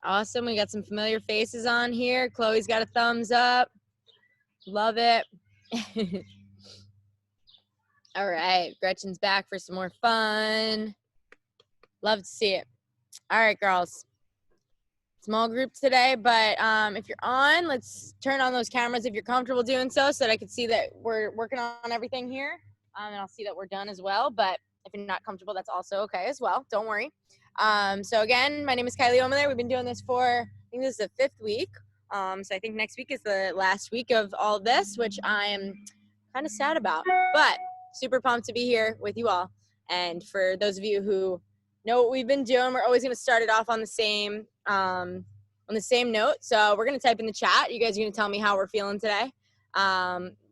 Awesome. We got some familiar faces on here. Chloe's got a thumbs up. Love it. All right. Gretchen's back for some more fun. Love to see it. All right, girls. Small group today, but if you're on, let's turn on those cameras if you're comfortable doing so that I can see that we're working on everything here. And I'll see that we're done as well. But if you're not comfortable, that's also okay as well. Don't worry. So again, my name is Kylie Ohlmiller. We've been doing this for, I think this is the 5th week. So I think next week is the last week of all of this, which I am kind of sad about. But super pumped to be here with you all. And for those of you who know what we've been doing, we're always going to start it off on the same note. So we're going to type in the chat. You guys are going to tell me how we're feeling today.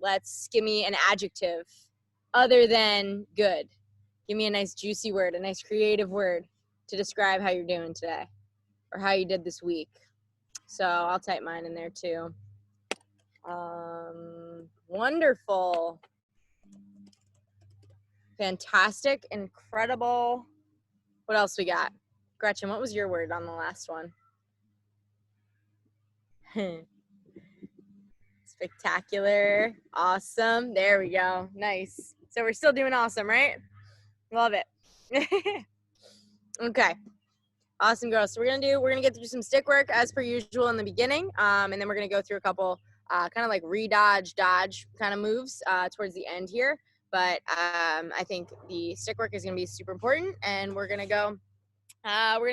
Let's give me an adjective other than good. Give me a nice juicy word, a nice creative word to describe how you're doing today or how you did this week. So I'll type mine in there too. Wonderful. Fantastic. Incredible. What else we got? Gretchen, what was your word on the last one? Spectacular. Awesome. There we go. Nice. So we're still doing awesome, right? Love it. Okay. Awesome, girls. So we're gonna get through some stick work as per usual in the beginning, and then we're gonna go through a couple kind of like dodge kind of moves towards the end here. But I think the stick work is gonna be super important, and we're gonna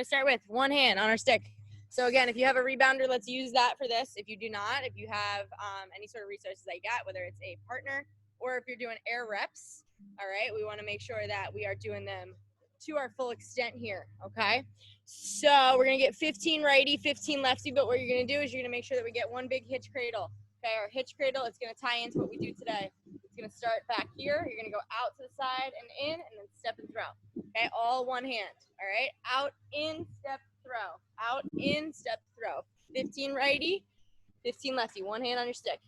start with one hand on our stick. So again, if you have a rebounder, let's use that for this. If you do not, if you have any sort of resources that you got, whether it's a partner or if you're doing air reps, all right, we want to make sure that we are doing them to our full extent here, okay? So we're going to get 15 righty, 15 lefty, but what you're going to do is you're going to make sure that we get one big hitch cradle. Okay, our hitch cradle is going to tie into what we do today. It's going to start back here. You're going to go out to the side and in, and then step and throw. Okay, all one hand. All right, out, in, step, throw. Out, in, step, throw. 15 righty, 15 lefty. One hand on your stick.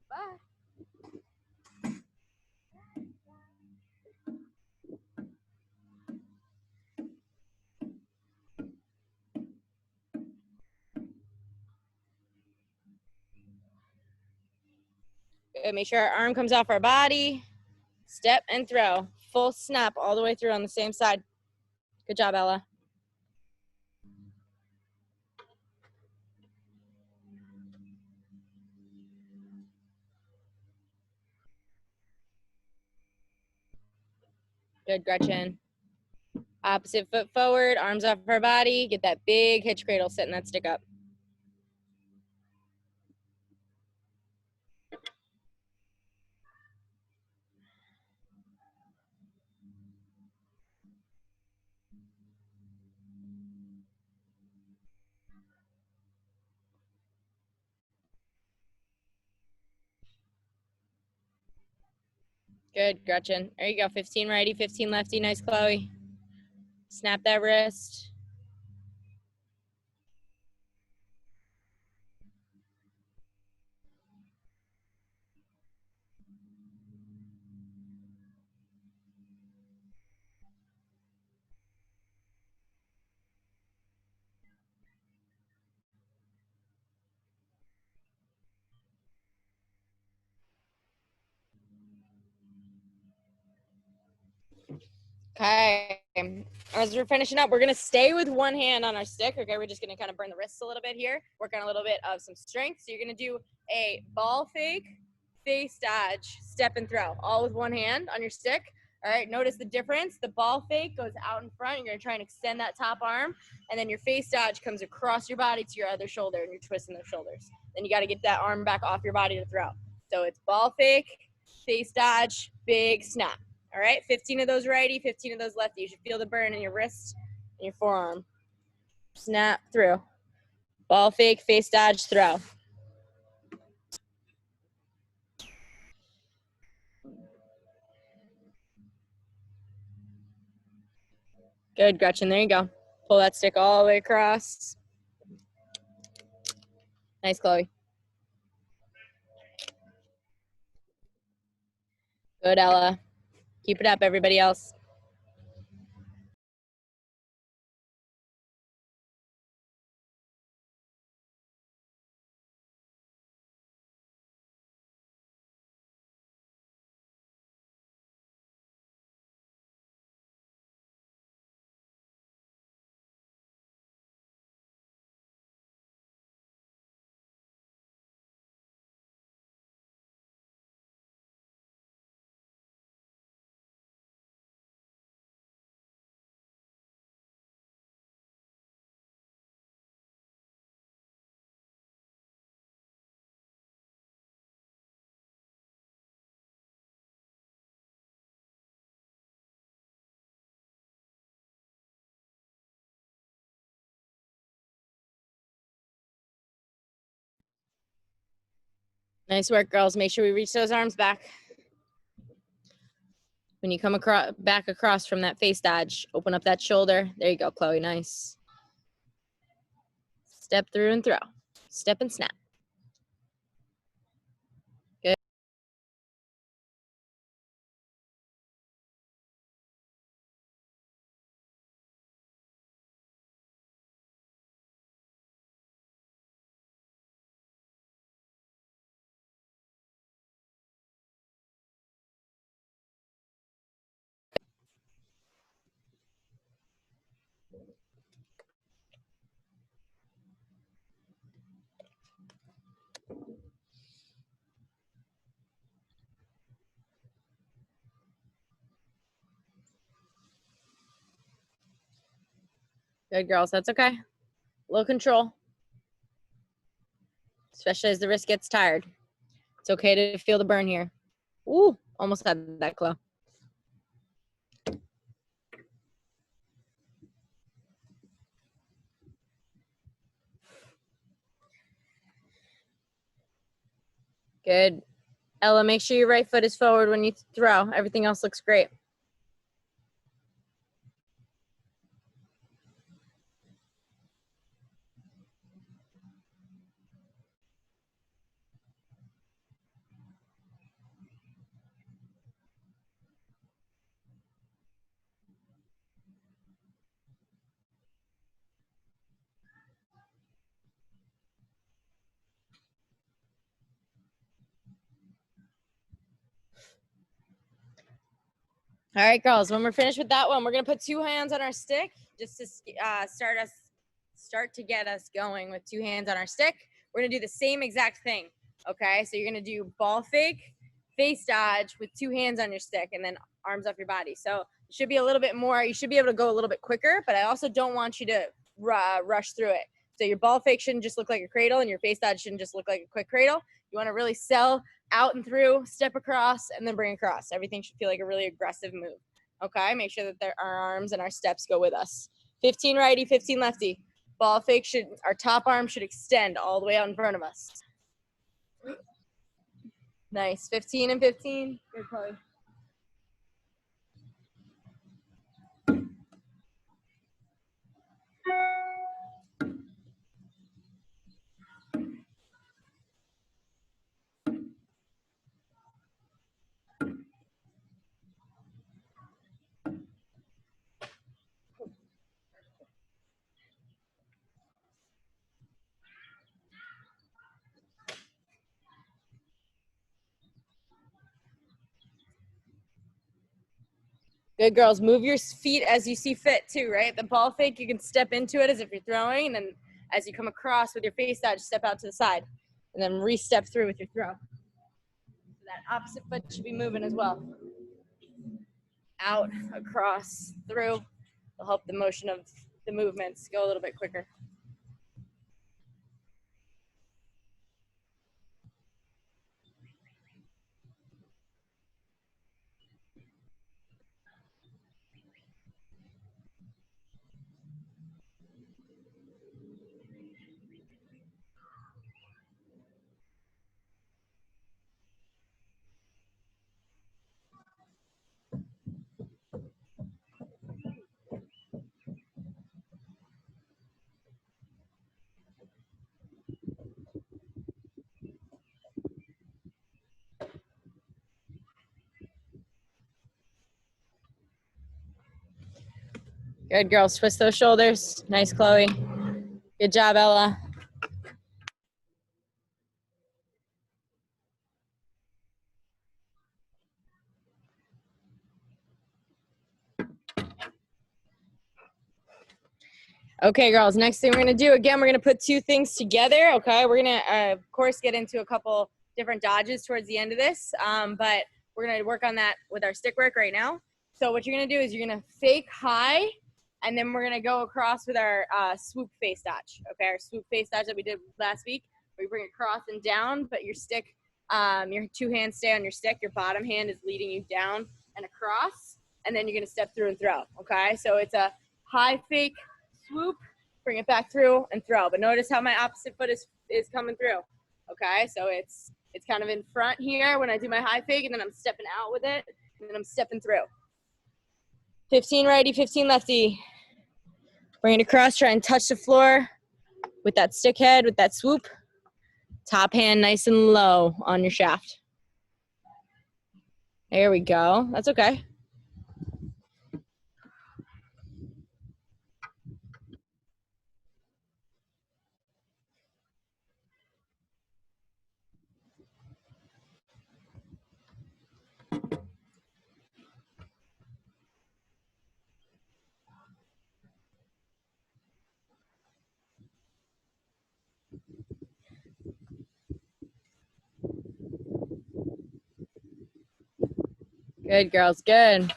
Bye. Good. Make sure our arm comes off our body. Step and throw. Full snap all the way through on the same side. Good job, Ella. Good, Gretchen. Opposite foot forward, arms off our body. Get that big hitch cradle, setting that stick up. Good, Gretchen. There you go. 15 righty, 15 lefty. Nice, Chloe. Snap that wrist. Okay. As we're finishing up, we're going to stay with one hand on our stick. Okay, we're just going to kind of burn the wrists a little bit here, work on a little bit of some strength. So you're going to do a ball fake, face dodge, step and throw, all with one hand on your stick. All right, notice the difference. The ball fake goes out in front. You're going to try and extend that top arm. And then your face dodge comes across your body to your other shoulder, and you're twisting those shoulders. Then you got to get that arm back off your body to throw. So it's ball fake, face dodge, big snap. All right, 15 of those righty, 15 of those lefty. You should feel the burn in your wrist and your forearm. Snap, through. Ball fake, face dodge, throw. Good, Gretchen, there you go. Pull that stick all the way across. Nice, Chloe. Good, Ella. Keep it up, everybody else. Nice work, girls. Make sure we reach those arms back. When you come across, back across from that face dodge, open up that shoulder. There you go, Chloe. Nice. Step through and throw. Step and snap. Good. Good, girls. That's okay. Low control, especially as the wrist gets tired. It's okay to feel the burn here. Ooh, almost had that, Chloe. Good. Ella, make sure your right foot is forward when you throw. Everything else looks great. All right, girls, when we're finished with that one, we're going to put 2 hands on our stick just to start to get us going with 2 hands on our stick. We're going to do the same exact thing, okay? So you're going to do ball fake, face dodge with 2 hands on your stick, and then arms off your body. So it should be a little bit more. You should be able to go a little bit quicker, but I also don't want you to rush through it. So your ball fake shouldn't just look like a cradle, and your face dodge shouldn't just look like a quick cradle. You want to really sell out and through, step across, and then bring across. Everything should feel like a really aggressive move. Okay, make sure that our arms and our steps go with us. 15 righty, 15 lefty. Ball fake our top arm should extend all the way out in front of us. Nice, 15 and 15. Good, Chloe. Good, girls. Move your feet as you see fit too, right? The ball fake, you can step into it as if you're throwing, and then as you come across with your face dodge, step out to the side, and then re-step through with your throw. So that opposite foot should be moving as well. Out, across, through. Will help the motion of the movements go a little bit quicker. Good, girls. Twist those shoulders. Nice, Chloe. Good job, Ella. Okay, girls, next thing we're gonna do, again, we're gonna put 2 things together, okay? We're gonna, of course, get into a couple different dodges towards the end of this, but we're gonna work on that with our stick work right now. So what you're gonna do is you're gonna fake high, and then we're gonna go across with our swoop face dodge, okay? Our swoop face dodge that we did last week, where you bring it across and down, but your stick, your 2 hands stay on your stick, your bottom hand is leading you down and across, and then you're gonna step through and throw, okay? So it's a high fake, swoop, bring it back through and throw. But notice how my opposite foot is coming through. Okay, so it's It's kind of in front here when I do my high fake, and then I'm stepping out with it, and then I'm stepping through. 15 righty, 15 lefty. Bring it across, try and touch the floor with that stick head, with that swoop. Top hand nice and low on your shaft. There we go. That's okay. Good, girls. Good.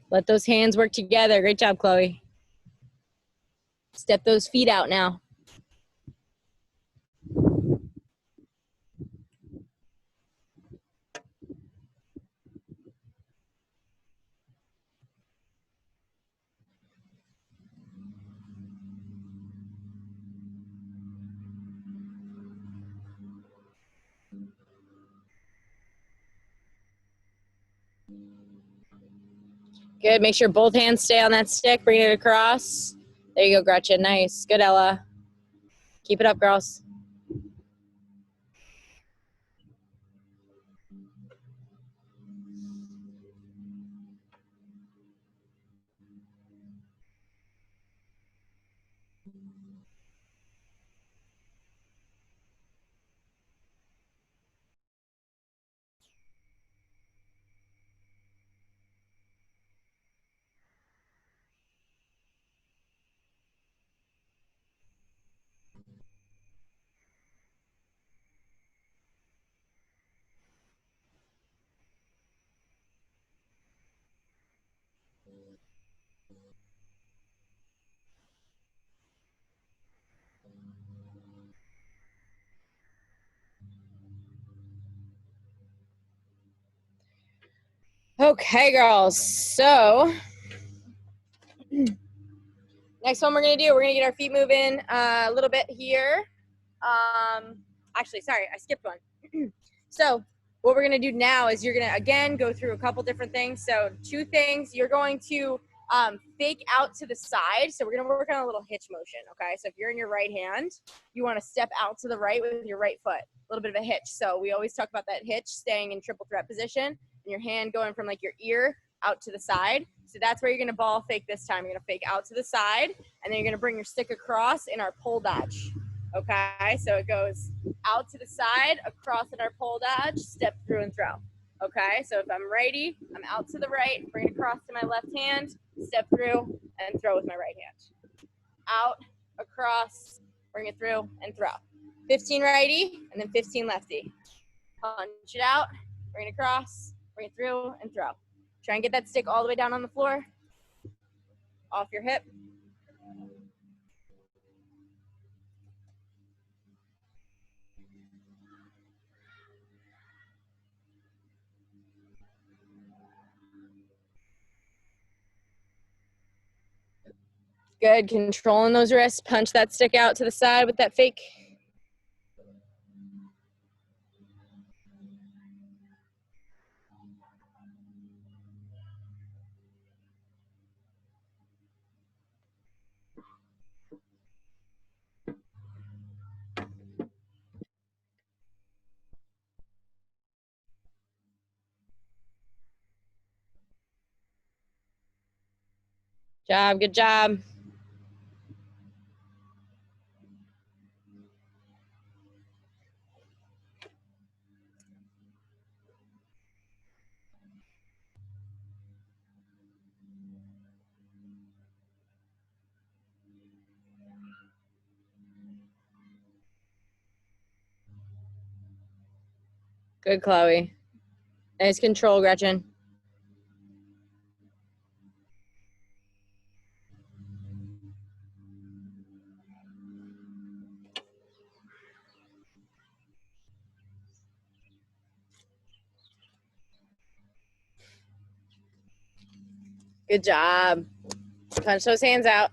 Let those hands work together. Great job, Chloe. Step those feet out now. Good. Make sure both hands stay on that stick. Bring it across. There you go, Gretchen. Nice. Good, Ella. Keep it up, girls. Okay, girls. So next one we're going to do, we're going to get our feet moving a little bit here. Actually, sorry, I skipped one. So what we're going to do now is you're going to, again, go through a couple different things. So 2 things. You're going to fake out to the side. So we're going to work on a little hitch motion, okay? So if you're in your right hand, you want to step out to the right with your right foot. A little bit of a hitch. So we always talk about that hitch, staying in triple threat position, and your hand going from like your ear out to the side. So that's where you're going to ball fake this time. You're going to fake out to the side, and then you're going to bring your stick across in our pole dodge. Okay, so it goes out to the side, across in our pole dodge, step through and throw. Okay, so if I'm righty, I'm out to the right, bring it across to my left hand, step through, and throw with my right hand. Out, across, bring it through, and throw. 15 righty, and then 15 lefty. Punch it out, bring it across, bring it through, and throw. Try and get that stick all the way down on the floor, off your hip. Good, controlling those wrists. Punch that stick out to the side with that fake. Job, good job. Good, Chloe. Nice control, Gretchen. Good job. Punch those hands out.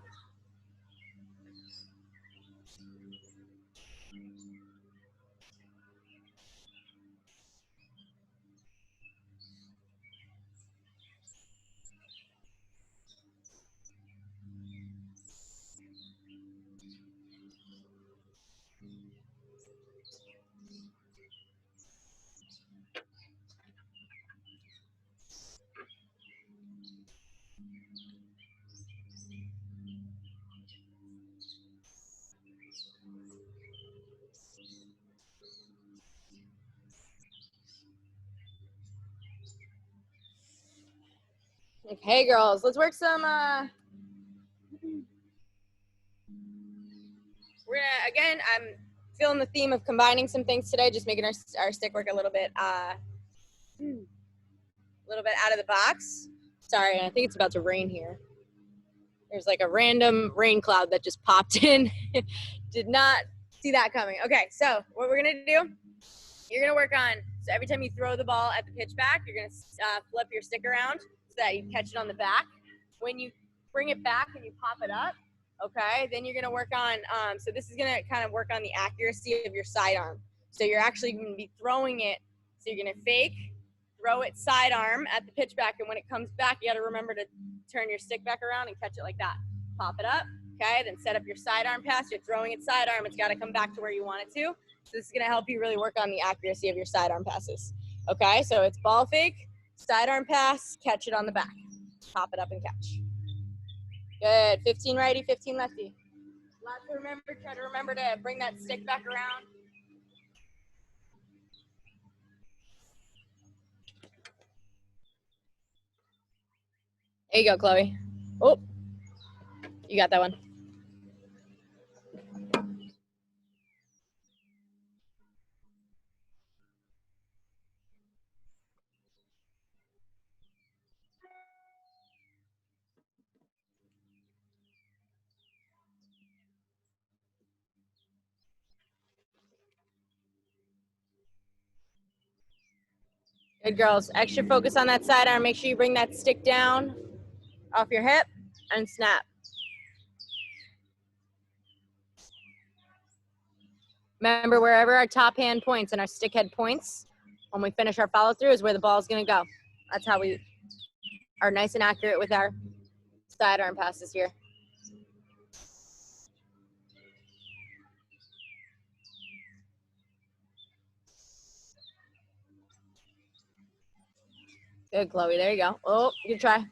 Okay, girls, let's work some, we're gonna, again, I'm feeling the theme of combining some things today, just making our stick work a little bit out of the box. Sorry, I think it's about to rain here. There's like a random rain cloud that just popped in. Did not see that coming. Okay, so what we're gonna do, you're gonna work on, so every time you throw the ball at the pitch back, you're gonna flip your stick around so that you catch it on the back. When you bring it back and you pop it up, okay, then you're gonna work on, so this is gonna kind of work on the accuracy of your sidearm. So you're actually gonna be throwing it, so you're gonna fake, throw it sidearm at the pitch back, and when it comes back, you gotta remember to turn your stick back around and catch it like that. Pop it up, okay, then set up your sidearm pass. You're throwing it sidearm, it's gotta come back to where you want it to. So this is gonna help you really work on the accuracy of your sidearm passes. Okay, so it's ball fake, sidearm pass, catch it on the back. Pop it up and catch. Good, 15 righty, 15 lefty. Try to remember to bring that stick back around. There you go, Chloe. Oh, you got that one. Good girls. Extra focus on that sidearm. Make sure you bring that stick down off your hip and snap. Remember, wherever our top hand points and our stick head points, when we finish our follow through is where the ball is going to go. That's how we are nice and accurate with our sidearm passes here. Good, Chloe. There you go. Oh, good try.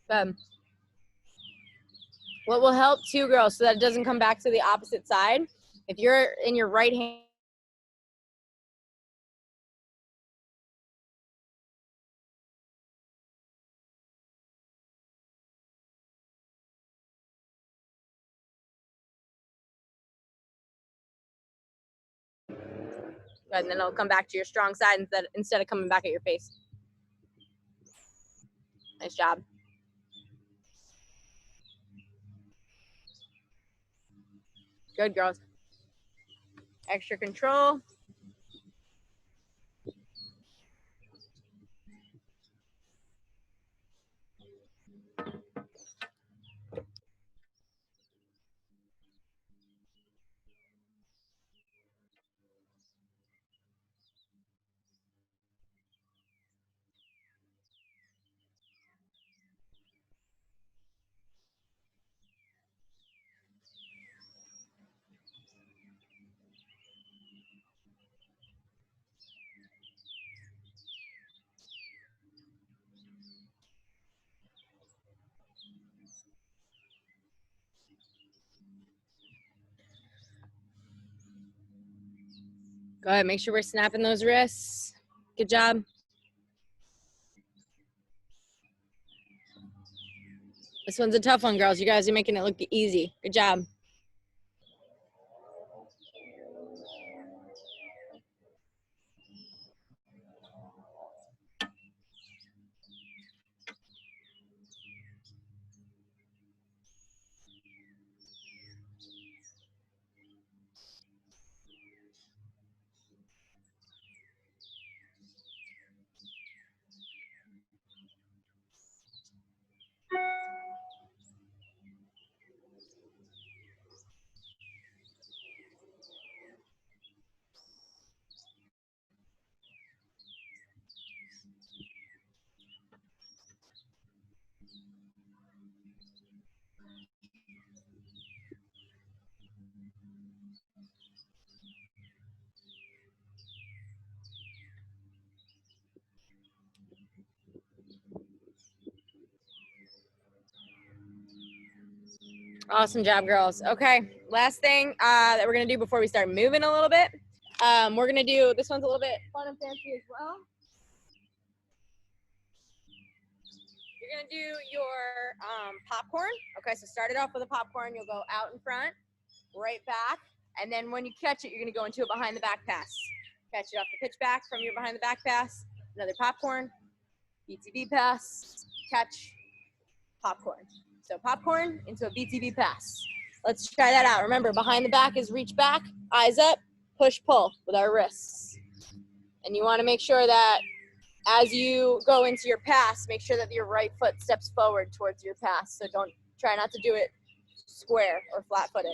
Good. What will help too, girls, so that it doesn't come back to the opposite side, if you're in your right hand, and then it'll come back to your strong side instead of coming back at your face. Nice job. Good, girls. Extra control. Go ahead, make sure we're snapping those wrists. Good job. This one's a tough one, girls. You guys are making it look easy. Good job. Awesome job, girls. Okay, last thing that we're gonna do before we start moving a little bit. We're gonna do, this one's a little bit fun fun and fancy as well. You're gonna do your popcorn. Okay, so start it off with a popcorn. You'll go out in front, right back, and then when you catch it, you're gonna go into a behind the back pass. Catch it off the pitch back from your behind the back pass. Another popcorn, BTB pass, catch, popcorn. So popcorn into a BTB pass. Let's try that out. Remember, behind the back is reach back, eyes up, push, pull with our wrists. And you want to make sure that as you go into your pass, make sure that your right foot steps forward towards your pass. So try not to do it square or flat-footed.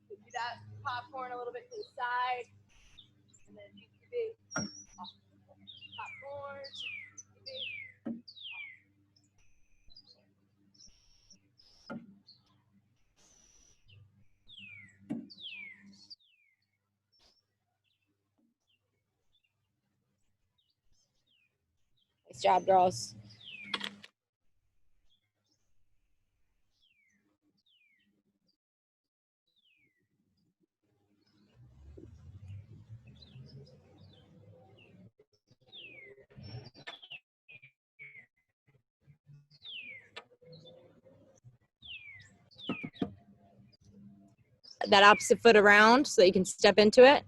Do that popcorn a little bit to the side. And then BTB, popcorn, BTB. Nice job, girls. That opposite foot around so that you can step into it.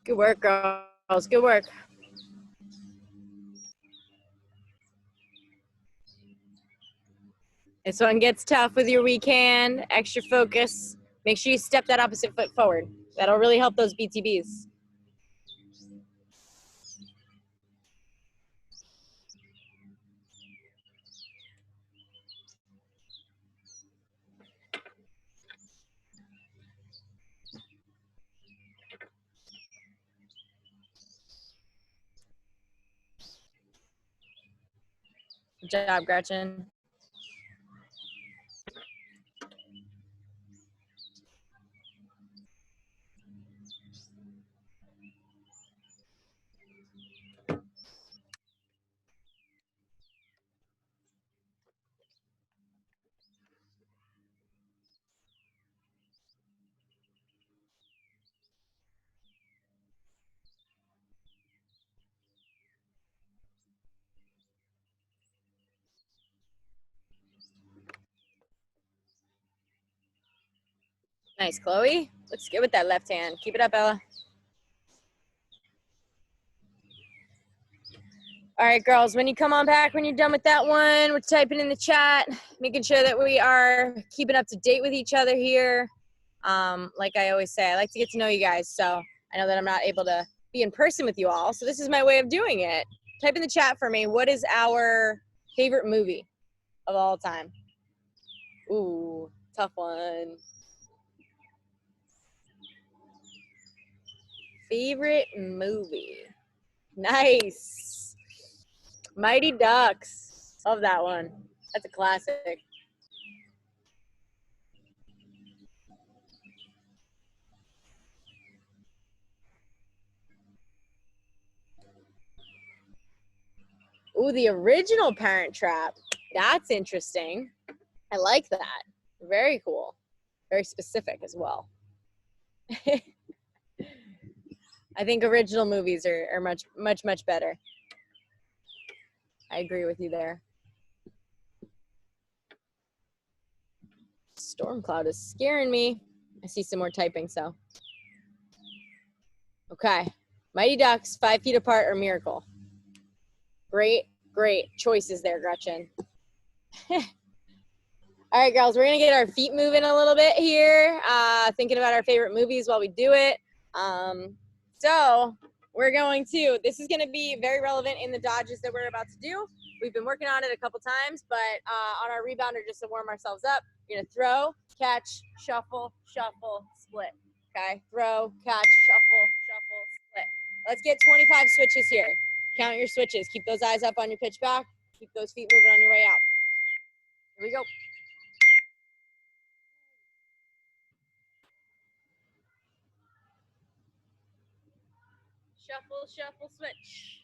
Good work, girls. Good work. This one gets tough with your weak hand, extra focus. Make sure you step that opposite foot forward. That'll really help those BTBs. Good job, Gretchen. Nice, Chloe. Looks good with that left hand. Keep it up, Ella. All right, girls, when you come on back, when you're done with that one, we're typing in the chat, making sure that we are keeping up to date with each other here. Like I always say, I like to get to know you guys. So I know that I'm not able to be in person with you all. So this is my way of doing it. Type in the chat for me. What is our favorite movie of all time? Ooh, tough one. Favorite movie. Nice. Mighty Ducks. Love that one. That's a classic. Ooh, the original Parent Trap. That's interesting. I like that. Very cool. Very specific as well. I think original movies are much better. I agree with you there. Storm cloud is scaring me. I see some more typing, so. Okay. Mighty Ducks, 5 feet apart, or Miracle. Great choices there, Gretchen. All right, girls, we're going to get our feet moving a little bit here, thinking about our favorite movies while we do it. So we're going to, this is going to be very relevant in the dodges that we're about to do. We've been working on it a couple times, but on our rebounder, just to warm ourselves up, you're going to throw, catch, shuffle, shuffle, split. Okay? Throw, catch, shuffle, shuffle, split. Let's get 25 switches here. Count your switches. Keep those eyes up on your pitch back. Keep those feet moving on your way out. Here we go. Shuffle, shuffle, switch.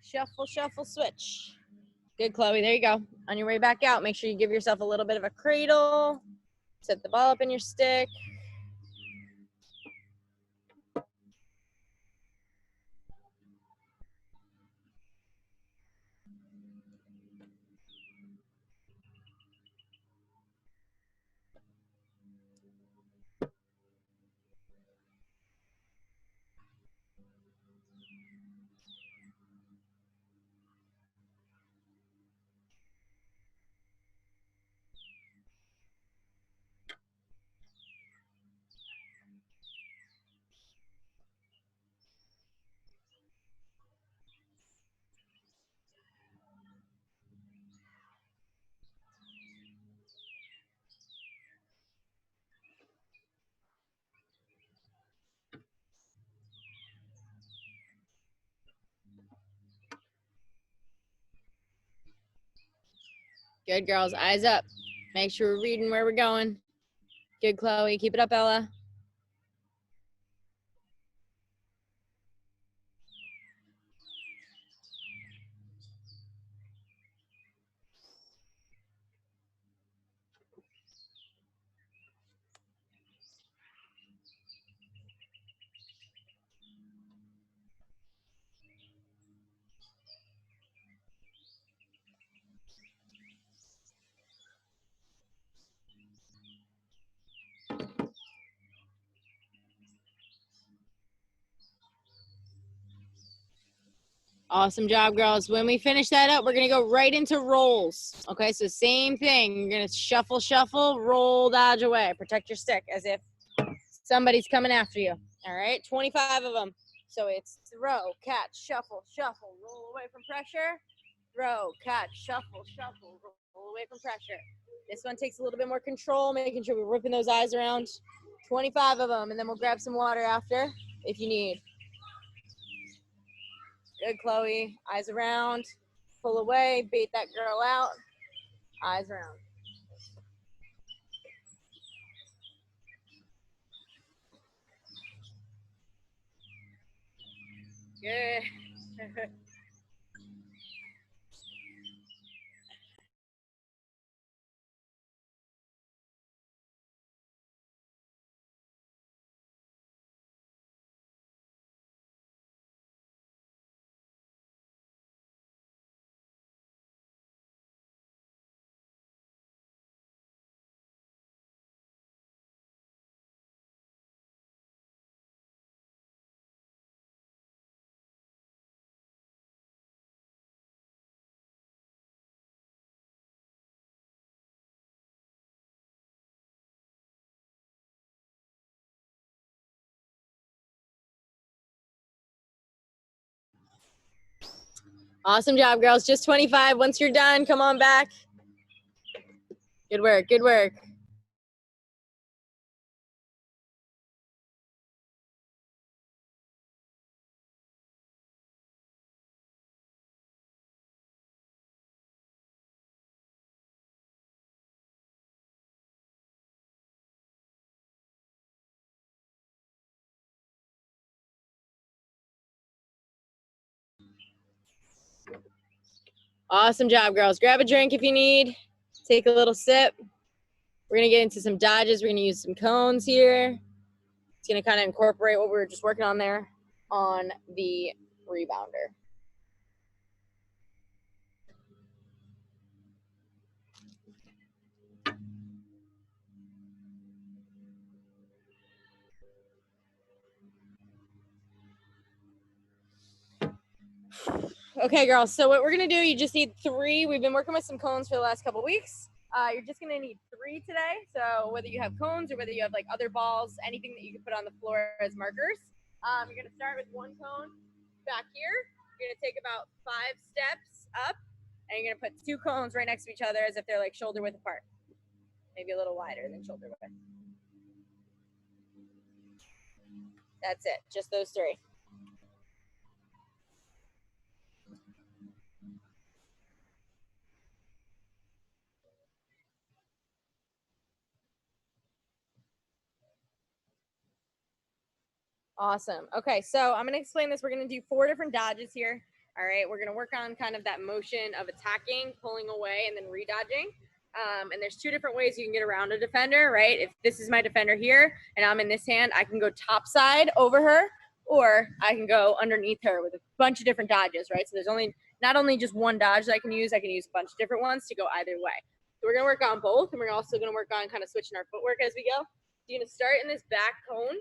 Shuffle, shuffle, switch. Good, Chloe. There you go. On your way back out, make sure you give yourself a little bit of a cradle. Set the ball up in your stick. Good, girls. Eyes up. Make sure we're reading where we're going. Good, Chloe. Keep it up, Ella. Awesome job, girls. When we finish that up, we're going to go right into rolls. Okay, so same thing. You're going to shuffle, shuffle, roll, dodge away. Protect your stick as if somebody's coming after you. All right, 25 of them. So it's throw, catch, shuffle, shuffle, roll away from pressure. Throw, catch, shuffle, shuffle, roll away from pressure. This one takes a little bit more control, making sure we're whipping those eyes around. 25 of them, and then we'll grab some water after if you need. Good, Chloe. Eyes around. Pull away. Bait that girl out. Eyes around. Good. Awesome job, girls. Just 25. Once you're done, come on back. Good work. Good work. Awesome job, girls. Grab a drink if you need. Take a little sip. We're going to get into some dodges. We're going to use some cones here. It's going to kind of incorporate what we were just working on there on the rebounder. Okay, girls, so what we're gonna do, you just need 3. We've been working with some cones for the last couple weeks. You're just gonna need 3 today. So whether you have cones or whether you have like other balls, anything that you can put on the floor as markers. You're gonna start with 1 cone back here. You're gonna take about 5 steps up, and you're gonna put 2 cones right next to each other as if they're like shoulder width apart. Maybe a little wider than shoulder width. That's it, just those 3. Awesome. Okay, so I'm going to explain this. We're going to do 4 different dodges here. All right, we're going to work on kind of that motion of attacking, pulling away, and then redodging. And there's 2 different ways you can get around a defender, right? If this is my defender here and I'm in this hand, I can go top side over her, or I can go underneath her with a bunch of different dodges, right? So there's not only just one dodge that I can use a bunch of different ones to go either way. So we're going to work on both, and we're also going to work on kind of switching our footwork as we go. So you're going to start in this back cone.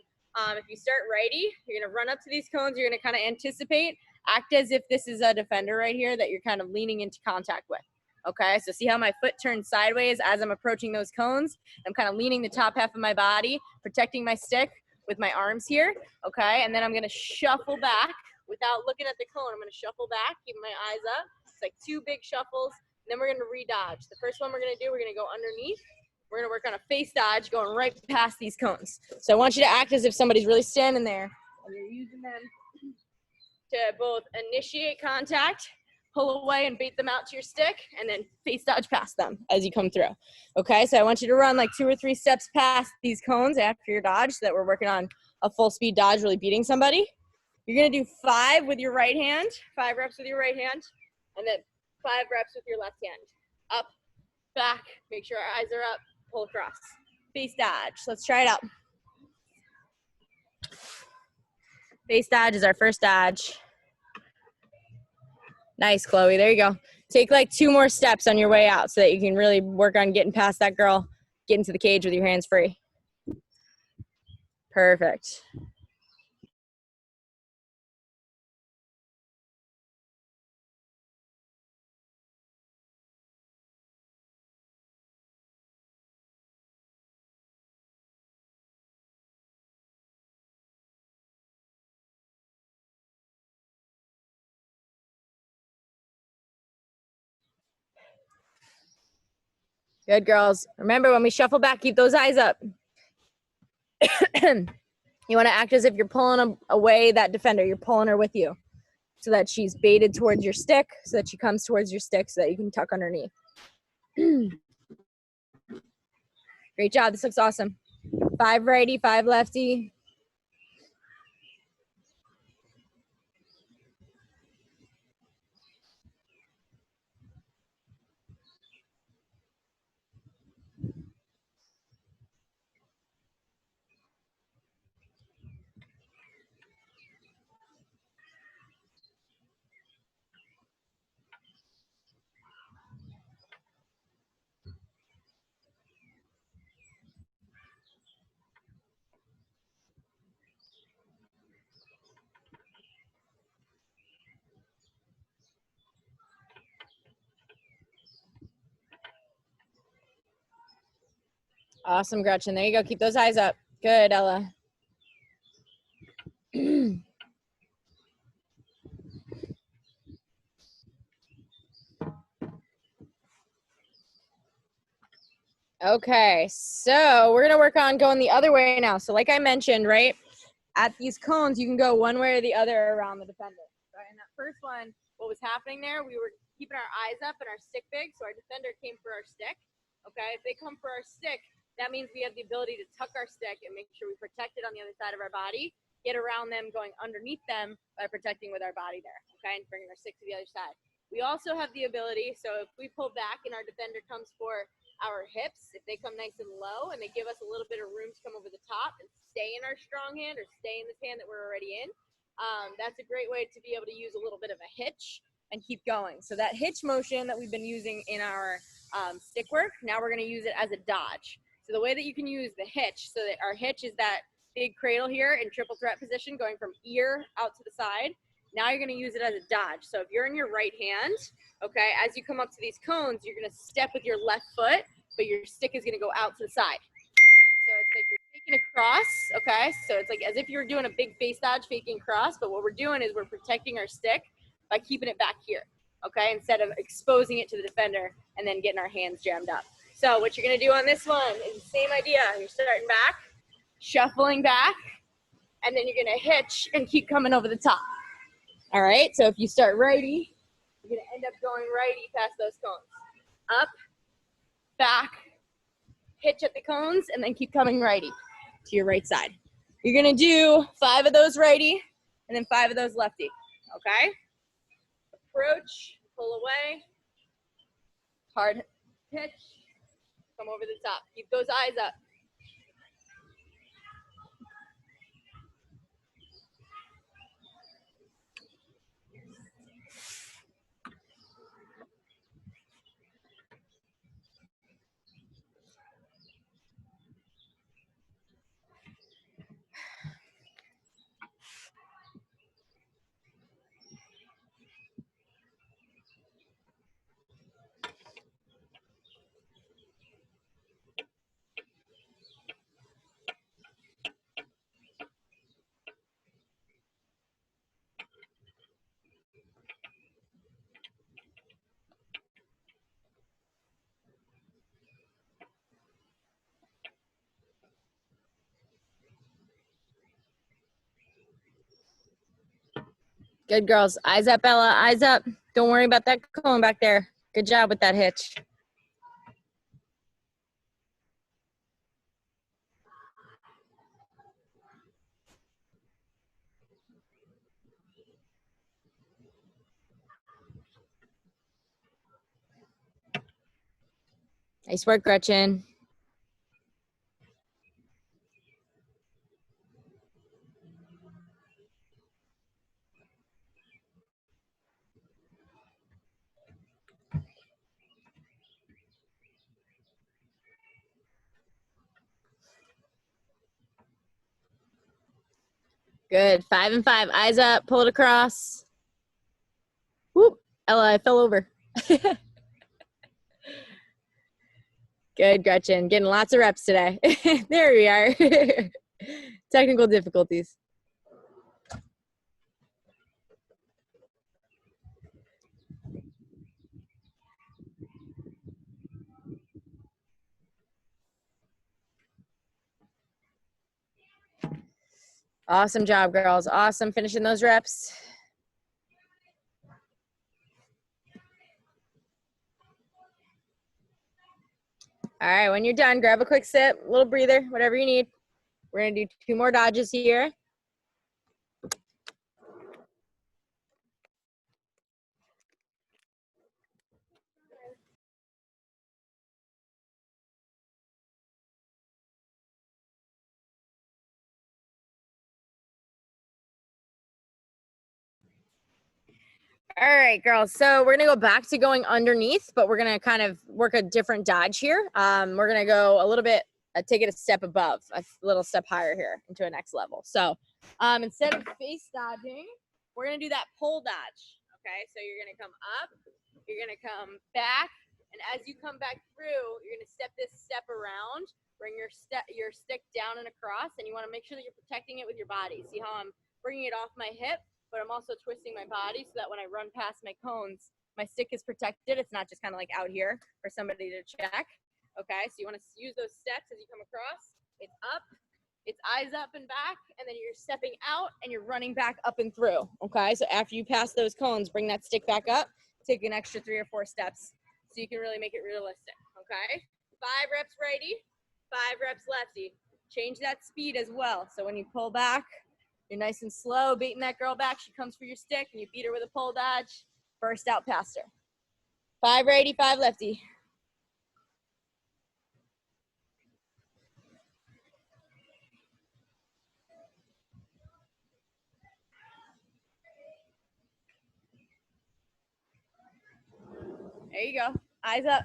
If you start righty, you're going to run up to these cones. You're going to kind of anticipate, act as if this is a defender right here that you're kind of leaning into contact with. Okay, so see how my foot turns sideways as I'm approaching those cones? I'm kind of leaning the top half of my body, protecting my stick with my arms here. Okay, and then I'm going to shuffle back without looking at the cone. I'm going to shuffle back, keeping my eyes up. It's like 2 big shuffles. And then we're going to redodge. The first one we're going to do, we're going to go underneath. We're going to work on a face dodge going right past these cones. So I want you to act as if somebody's really standing there, and you're using them to both initiate contact, pull away and bait them out to your stick, and then face dodge past them as you come through. Okay, so I want you to run like 2 or 3 steps past these cones after your dodge so that we're working on a full speed dodge, really beating somebody. You're going to do 5 with your right hand, 5 reps with your right hand, and then 5 reps with your left hand. Up, back, make sure our eyes are up. Pull across. Face dodge. Let's try it out. Face dodge is our first dodge. Nice, Chloe. There you go. Take like 2 more steps on your way out so that you can really work on getting past that girl, get into the cage with your hands free. Perfect. Good, girls. Remember, when we shuffle back, keep those eyes up. You want to act as if you're pulling away that defender. You're pulling her with you so that she's baited towards your stick, so that she comes towards your stick so that you can tuck underneath. Great job. This looks awesome. 5 righty, 5 lefty. Awesome, Gretchen. There you go. Keep those eyes up. Good, Ella. Okay, so we're going to work on going the other way now. So like I mentioned, right, at these cones, you can go one way or the other around the defender. Right? And that first one, what was happening there, we were keeping our eyes up and our stick big, so our defender came for our stick. Okay, if they come for our stick, that means we have the ability to tuck our stick and make sure we protect it on the other side of our body, get around them going underneath them by protecting with our body there, okay, and bringing our stick to the other side. We also have the ability, so if we pull back and our defender comes for our hips, if they come nice and low and they give us a little bit of room to come over the top and stay in our strong hand or stay in this hand that we're already in, that's a great way to be able to use a little bit of a hitch and keep going. So that hitch motion that we've been using in our stick work, now we're going to use it as a dodge. So the way that you can use the hitch, so that our hitch is that big cradle here in triple threat position going from ear out to the side. Now you're gonna use it as a dodge. So if you're in your right hand, okay, as you come up to these cones, you're gonna step with your left foot, but your stick is gonna go out to the side. So it's like you're taking a cross, okay? So it's like as if you were doing a big face dodge, faking cross, but what we're doing is we're protecting our stick by keeping it back here, okay? Instead of exposing it to the defender and then getting our hands jammed up. So what you're gonna do on this one is the same idea. You're starting back, shuffling back, and then you're gonna hitch and keep coming over the top. All right, so if you start righty, you're gonna end up going righty past those cones. Up, back, hitch at the cones, and then keep coming righty to your right side. You're gonna do 5 of those righty, and then 5 of those lefty, okay? Approach, pull away, hard hitch, come over the top. Keep those eyes up. Good girls. Eyes up, Ella. Eyes up. Don't worry about that cone back there. Good job with that hitch. Nice work, Gretchen. Good. 5 and 5. Eyes up. Pull it across. Whoop. Ella, I fell over. Good, Gretchen. Getting lots of reps today. There we are. Technical difficulties. Awesome job, girls. Awesome finishing those reps. All right, when you're done, grab a quick sip, a little breather, whatever you need. We're gonna do 2 more dodges here. All right, girls. So we're gonna go back to going underneath, but we're gonna kind of work a different dodge here. We're gonna go a little bit, take it a step above, a little step higher here into a next level. So instead of face dodging, we're gonna do that pole dodge. Okay, so you're gonna come up, you're gonna come back, and as you come back through, you're gonna step this step around, bring your stick down and across, and you want to make sure that you're protecting it with your body. See how I'm bringing it off my hip, but I'm also twisting my body so that when I run past my cones, my stick is protected. It's not just kind of like out here for somebody to check. Okay, so you want to use those steps as you come across. It's up, it's eyes up and back, and then you're stepping out and you're running back up and through. Okay, so after you pass those cones, bring that stick back up, take an extra 3 or 4 steps so you can really make it realistic. Okay, 5 reps righty, 5 reps lefty. Change that speed as well. So when you pull back, you're nice and slow, beating that girl back. She comes for your stick, and you beat her with a pole dodge. Burst out past her. 5 righty, 5 lefty. There you go. Eyes up.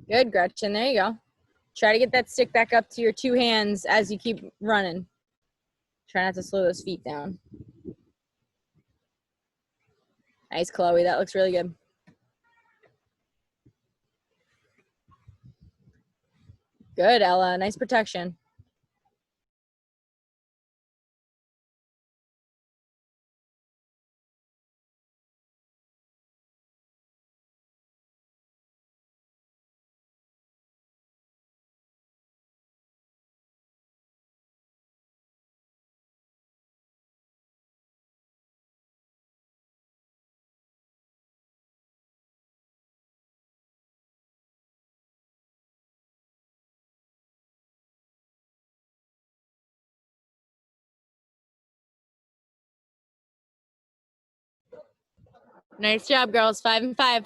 Good, Gretchen. There you go. Try to get that stick back up to your 2 hands as you keep running. Try not to slow those feet down. Nice, Chloe. That looks really good. Good, Ella. Nice protection. Nice job, girls. 5 and 5.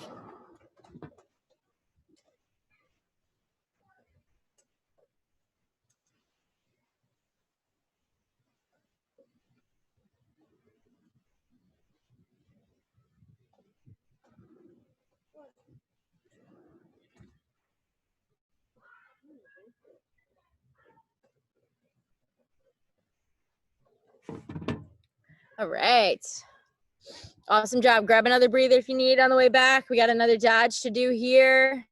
All right. Awesome job. Grab another breather if you need on the way back. We got another dodge to do here.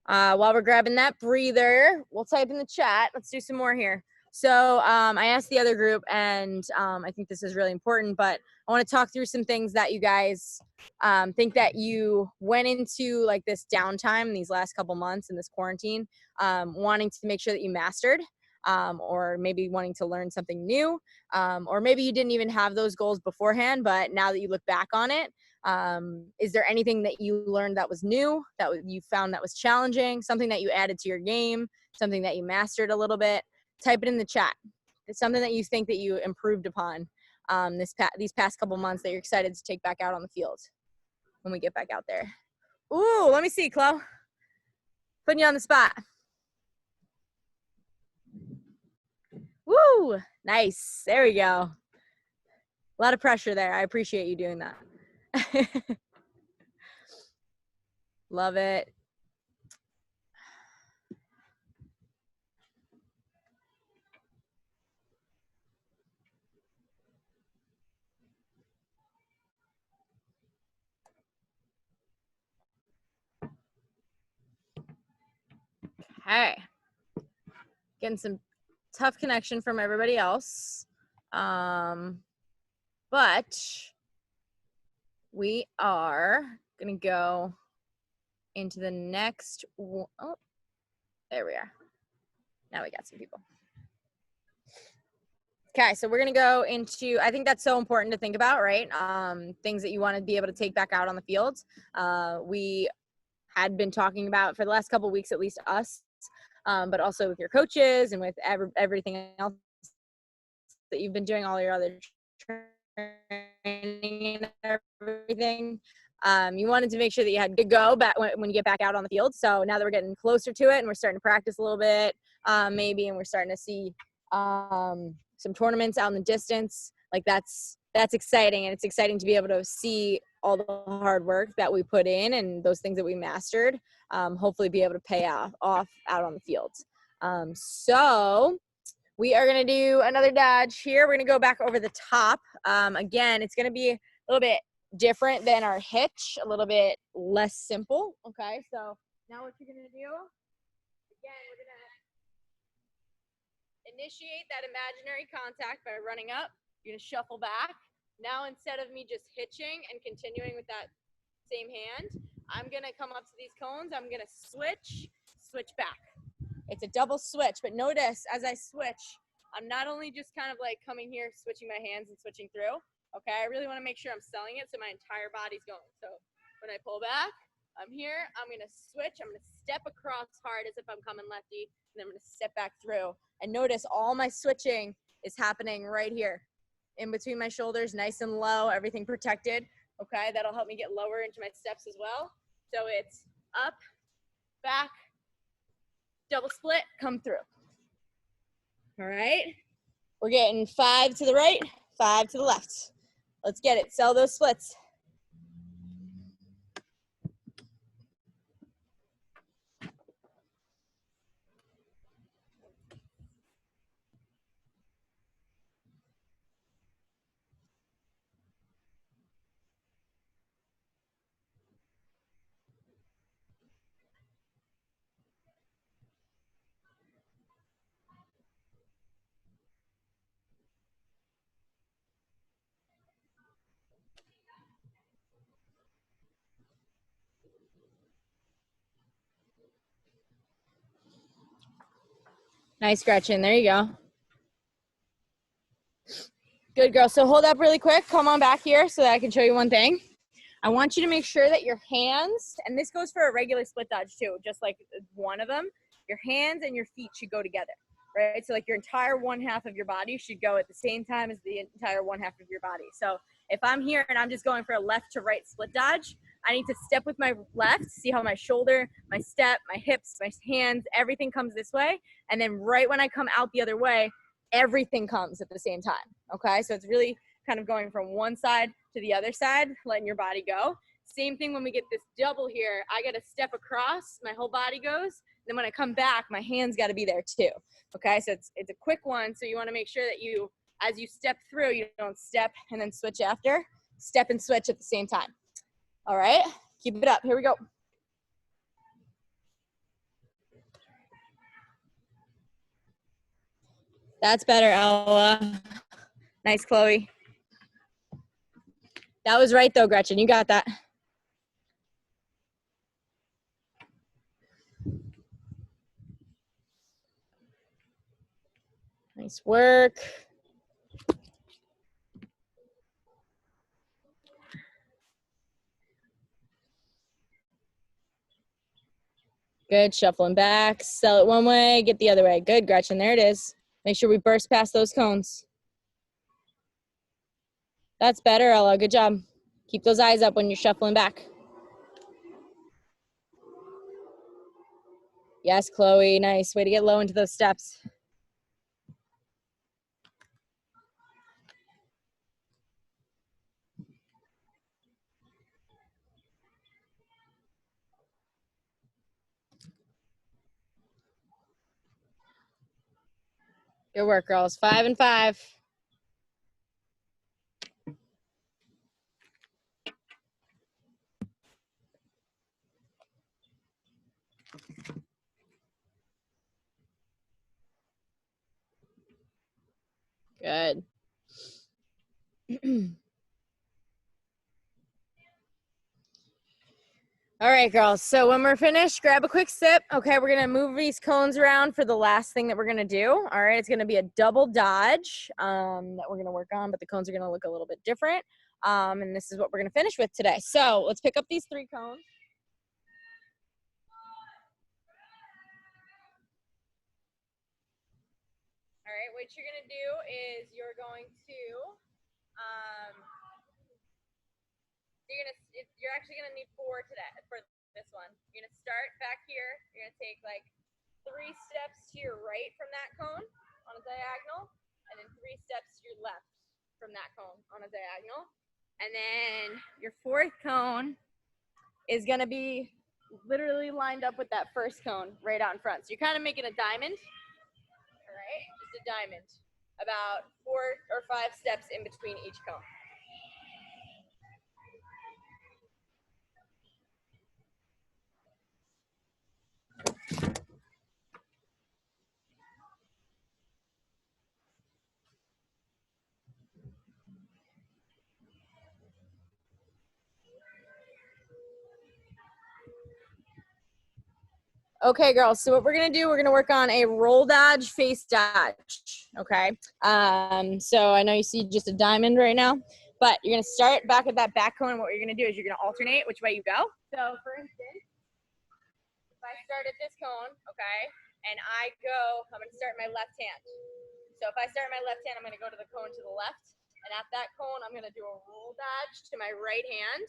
While we're grabbing that breather, we'll type in the chat. Let's do some more here. So I asked the other group, and I think this is really important, but I want to talk through some things that you guys think that you went into like this downtime these last couple months in this quarantine, wanting to make sure that you mastered, or maybe wanting to learn something new, or maybe you didn't even have those goals beforehand, but now that you look back on it, is there anything that you learned that was new, that you found that was challenging, something that you added to your game, something that you mastered a little bit? Type it in the chat. It's something that you think that you improved upon these past couple months that you're excited to take back out on the field when we get back out there. Ooh, let me see, Chloe. Putting you on the spot. Woo, nice. There we go. A lot of pressure there. I appreciate you doing that. Love it. Okay. Getting some tough connection from everybody else. But we are going to go into the next one. Oh, there we are. Now we got some people. Okay, so we're going to go into, I think that's so important to think about, right? Things that you want to be able to take back out on the field. We had been talking about for the last couple of weeks, at least us, but also with your coaches and with everything else that you've been doing, all your other training and everything. You wanted to make sure that you had to go back when you get back out on the field. So now that we're getting closer to it and we're starting to practice a little bit, maybe, and we're starting to see some tournaments out in the distance, like that's exciting. And it's exciting to be able to see all the hard work that we put in and those things that we mastered, hopefully be able to pay off out on the field. So we are going to do another dodge here. We're going to go back over the top. Again, it's going to be a little bit different than our hitch, a little bit less simple. Okay, so now what you're going to do, again, we're going to initiate that imaginary contact by running up. You're going to shuffle back. Now, instead of me just hitching and continuing with that same hand, I'm going to come up to these cones. I'm going to switch back. It's a double switch, but notice as I switch, I'm not only just kind of like coming here, switching my hands and switching through. Okay, I really want to make sure I'm selling it so my entire body's going. So when I pull back, I'm here, I'm going to switch, I'm going to step across hard as if I'm coming lefty, and then I'm going to step back through. And notice all my switching is happening right here in between my shoulders, nice and low, everything protected. Okay, that'll help me get lower into my steps as well. So it's up, back, double split, come through. All right, we're getting 5 to the right, 5 to the left. Let's get it, sell those splits. Nice, Gretchen. There you go. Good girl. So hold up really quick. Come on back here so that I can show you one thing. I want you to make sure that your hands, and this goes for a regular split dodge too, just like one of them, your hands and your feet should go together, right? So like your entire one half of your body should go at the same time as the entire one half of your body. So if I'm here and I'm just going for a left to right split dodge, I need to step with my left, see how my shoulder, my step, my hips, my hands, everything comes this way. And then right when I come out the other way, everything comes at the same time, okay? So it's really kind of going from one side to the other side, letting your body go. Same thing when we get this double here, I gotta step across, my whole body goes. Then when I come back, my hands gotta be there too, okay? So it's a quick one, so you wanna make sure that you, as you step through, you don't step and then switch after, step and switch at the same time. All right, keep it up, here we go. That's better, Ella. Nice, Chloe. That was right though, Gretchen, you got that. Nice work. Good, shuffling back, sell it one way, get the other way. Good, Gretchen, there it is. Make sure we burst past those cones. That's better, Ella, good job. Keep those eyes up when you're shuffling back. Yes, Chloe, nice. Way to get low into those steps. Good work, girls. 5 and 5. Good. All right, girls. So when we're finished, grab a quick sip. Okay, we're gonna move these cones around for the last thing that we're gonna do. All right, it's gonna be a double dodge that we're gonna work on, but the cones are gonna look a little bit different. And this is what we're gonna finish with today. So let's pick up these 3 cones. All right, what you're gonna do is you're going to you're actually gonna need 4 today for this one. You're gonna start back here. You're gonna take like 3 steps to your right from that cone on a diagonal, and then 3 steps to your left from that cone on a diagonal. And then your 4th cone is gonna be literally lined up with that first cone right out in front. So you're kind of making a diamond, all right? Just a diamond, about 4 or 5 steps in between each cone. Okay, girls, so what we're gonna do, we're gonna work on a roll dodge, face dodge, okay? So I know you see just a diamond right now, but you're gonna start back at that back cone, and what you're gonna do is you're gonna alternate which way you go. So for instance, if I start at this cone, okay, and I go, I'm gonna start my left hand. So if I start my left hand, I'm gonna go to the cone to the left, and at that cone, I'm gonna do a roll dodge to my right hand,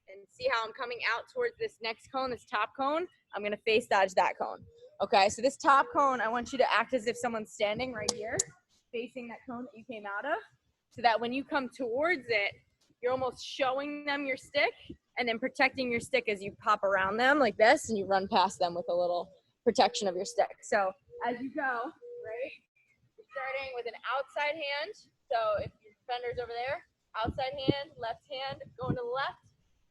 and see how I'm coming out towards this next cone, this top cone. I'm gonna face dodge that cone. Okay, so this top cone, I want you to act as if someone's standing right here, facing that cone that you came out of, so that when you come towards it, you're almost showing them your stick and then protecting your stick as you pop around them like this, and you run past them with a little protection of your stick. So as you go, right, you're starting with an outside hand. So if your defender's over there, outside hand, left hand, going to the left,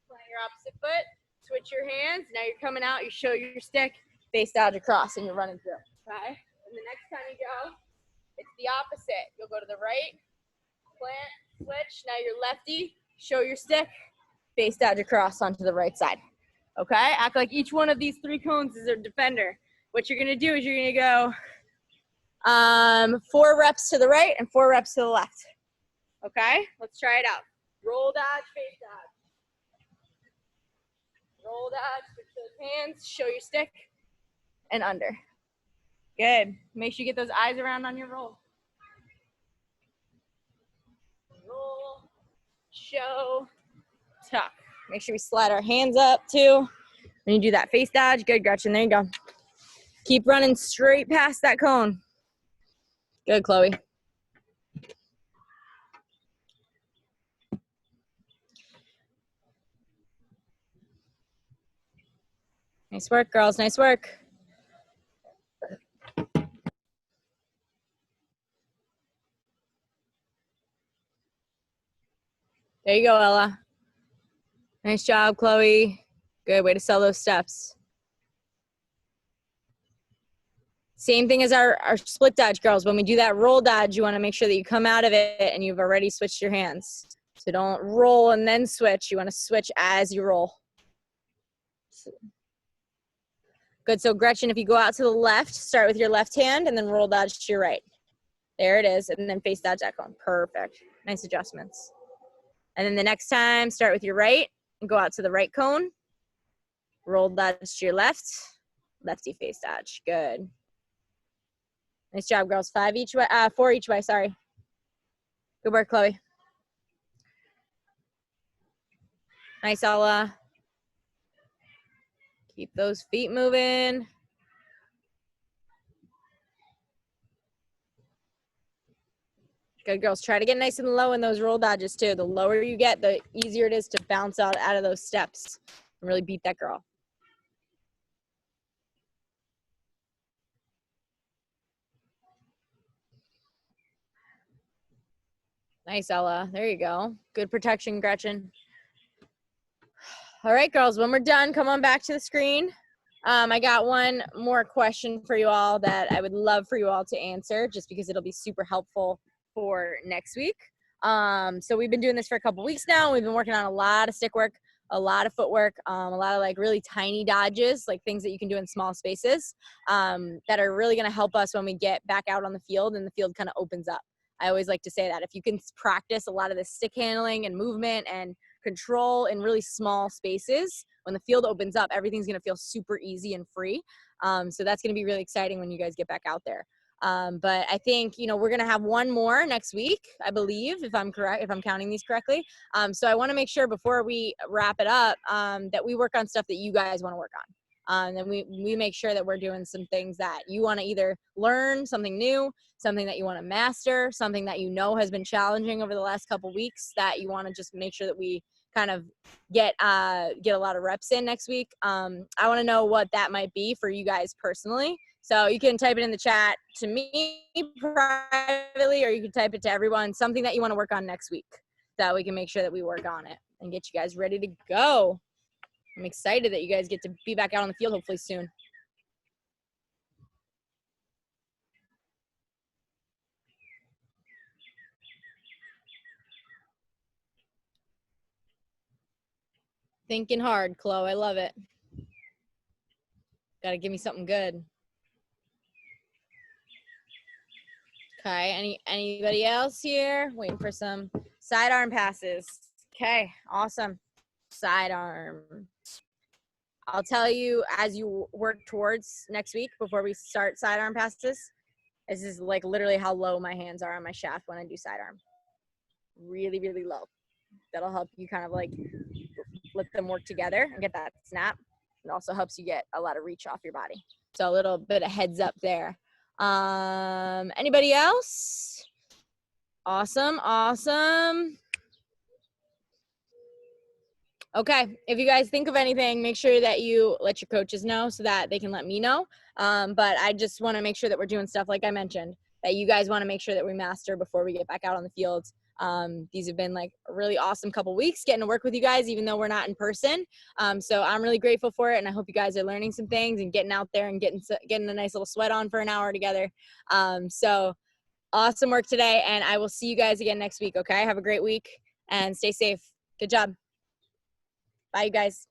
playing your opposite foot, switch your hands. Now you're coming out, you show your stick, face dodge across, and you're running through. Okay? And the next time you go, it's the opposite. You'll go to the right, plant, switch. Now you're lefty, show your stick, face dodge across onto the right side. Okay? Act like each one of these 3 cones is a defender. What you're gonna do is you're gonna go 4 reps to the right and 4 reps to the left. Okay, let's try it out. Roll dodge, face dodge. Roll dodge, switch those hands, show your stick, and under. Good. Make sure you get those eyes around on your roll. Roll, show, tuck. Make sure we slide our hands up too. When you do that face dodge, good, Gretchen, there you go. Keep running straight past that cone. Good, Chloe. Nice work, girls, nice work. There you go, Ella. Nice job, Chloe. Good way to sell those steps. Same thing as our split dodge, girls. When we do that roll dodge, you want to make sure that you come out of it and you've already switched your hands. So don't roll and then switch. You want to switch as you roll. Good. So Gretchen, if you go out to the left, start with your left hand and then roll dodge to your right. There it is. And then face dodge that cone. Perfect. Nice adjustments. And then the next time, start with your right and go out to the right cone. Roll dodge to your left. Lefty face dodge. Good. Nice job, girls. 4 each way, sorry. Good work, Chloe. Nice, Ella. Keep those feet moving. Good, girls. Try to get nice and low in those roll dodges, too. The lower you get, the easier it is to bounce out of those steps and really beat that girl. Nice, Ella. There you go. Good protection, Gretchen. All right, girls, when we're done, come on back to the screen. I got one more question for you all that I would love for you all to answer just because it'll be super helpful for next week. So we've been doing this for a couple weeks now. We've been working on a lot of stick work, a lot of footwork, a lot of like really tiny dodges, like things that you can do in small spaces that are really going to help us when we get back out on the field and the field kind of opens up. I always like to say that if you can practice a lot of this stick handling and movement and control in really small spaces, when the field opens up, everything's going to feel super easy and free. So that's going to be really exciting when you guys get back out there. But I think, you know, we're going to have one more next week, I believe, if I'm correct, if I'm counting these correctly. So I want to make sure before we wrap it up that we work on stuff that you guys want to work on. And we make sure that we're doing some things that you want to either learn something new, something that you want to master, something that you know has been challenging over the last couple weeks that you want to just make sure that we kind of get a lot of reps in next week. I want to know what that might be for you guys personally. So you can type it in the chat to me privately, or you can type it to everyone, something that you want to work on next week so that we can make sure that we work on it and get you guys ready to go. I'm excited that you guys get to be back out on the field hopefully soon. Thinking hard, Chloe. I love it. Got to give me something good. Okay, anybody else here? Waiting for some sidearm passes. Okay, awesome. Sidearm. I'll tell you as you work towards next week before we start sidearm passes. This is like literally how low my hands are on my shaft when I do sidearm. Really, really low. That'll help you kind of like let them work together and get that snap. It also helps you get a lot of reach off your body. So a little bit of heads up there. Anybody else? Awesome. Okay, if you guys think of anything, make sure that you let your coaches know so that they can let me know. But I just want to make sure that we're doing stuff like I mentioned that you guys want to make sure that we master before we get back out on the field. These have been like a really awesome couple weeks getting to work with you guys, even though we're not in person. So I'm really grateful for it, and I hope you guys are learning some things and getting out there and getting a nice little sweat on for an hour together. So awesome work today, and I will see you guys again next week. Okay, have a great week and stay safe. Good job. Bye, you guys.